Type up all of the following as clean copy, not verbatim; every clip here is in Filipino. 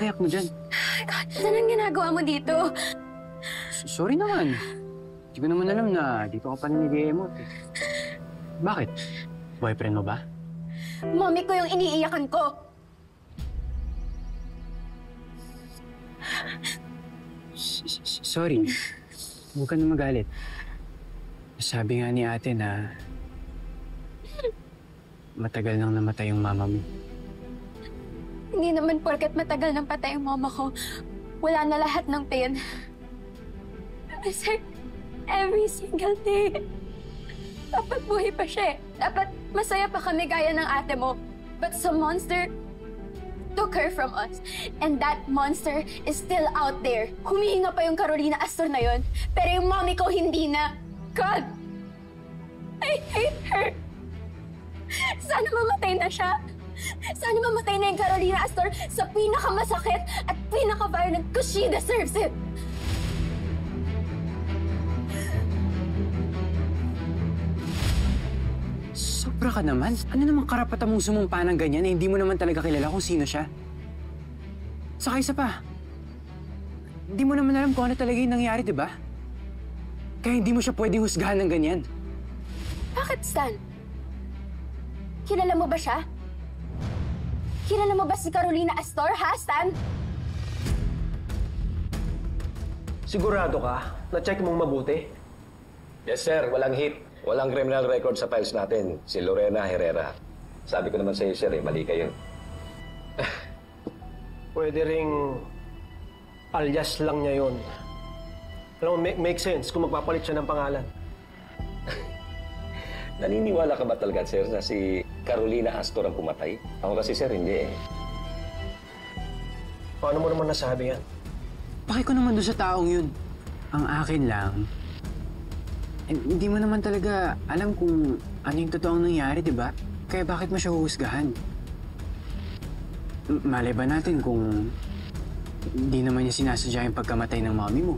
iyak mo dyan? God, saan ang ginagawa mo dito? Sorry naman. Hindi ko naman alam na dito ka pa nag-i-emote. Bakit? Boyfriend mo ba? Mommy ko yung iniiyakan ko. Sorry. Huwag ka na magalit. Sabi nga ni ate na matagal nang namatay yung mama mo. Hindi naman porket matagal nang patay yung mama ko, wala na lahat ng pain. Kasi every single day, dapat buhay pa siya eh. Dapat masaya pa kami gaya ng ate mo. But some monster took her from us. And that monster is still out there. Humihinga pa yung Carolina Astor na yon, pero yung mommy ko hindi na. God! I hate her! Sana mamatay na siya. Sana mamatay na yung Carolina Astor sa pinakamasakit at pinaka-violent because she deserves it. Sobra ka naman. Ano namang karapatan mong sumumpa ng ganyan na hindi mo naman talaga kilala kung sino siya? Saka isa pa, hindi mo naman alam kung ano talaga yung nangyari, di ba? Kaya hindi mo siya pwedeng husgahan ng ganyan. Bakit, Stan? Kilala mo ba siya? Kilala mo ba si Carolina Astor, ha, Stan? Sigurado ka? Na-check mong mabuti? Yes, sir. Walang hit. Walang criminal record sa files natin. Si Lorena Herrera. Sabi ko naman sa iyo, sir, mali kayo. Pwede ring alias lang niya yun. Alam mo, make sense kung magpapalit siya ng pangalan. Naniniwala ka ba talaga, sir, na si Carolina Astor ang pumatay? Ako kasi, sir, hindi eh. Paano mo naman nasabi yan? Bakit ko naman doon sa taong yun? Ang akin lang, hindi mo naman talaga alam kung ano yung totoong nangyari, di ba? Kaya bakit mo siya huhusgahan? Malay ba natin kung hindi naman niya sinasadya yung pagkamatay ng mommy mo?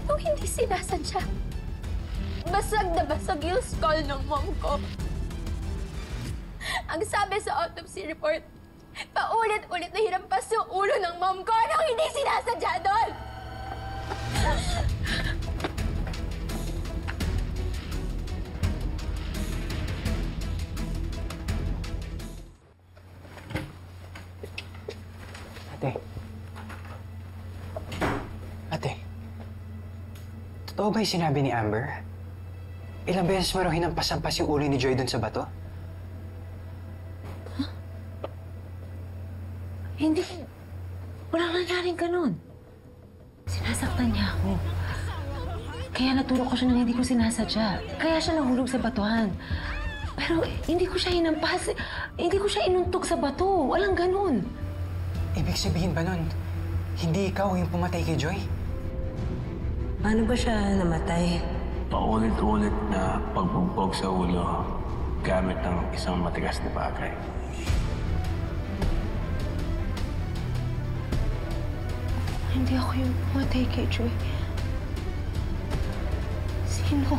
Kung hindi sinasadya, basag na basag yung skull ng mom ko. Ang sabi sa autopsy report, paulit-ulit na hinampas yung ulo ng mom ko. Anong hindi sinasadya doon? Ate, totoo ba yung sinabi ni Amber? Ilang beses mo raw hinampas-hampas yung ulo ni Joy dun sa bato? Huh? Hindi. Walang nangyaring ganun. Sinasaktan niya ako. Kaya natulog ko siya nang hindi ko sinasadya. Kaya siya nahulog sa batuhan. Pero hindi ko siya hinampas. Hindi ko siya inuntog sa bato. Walang ganun. Ibig sabihin ba nun, hindi ikaw yung pumatay kay Joy? Paano ba siya namatay? Paulit-ulit na pagbugbog sa ulo gamit ng isang matigas na bagay. Hindi ako yung pumatay kay Joy. Sino?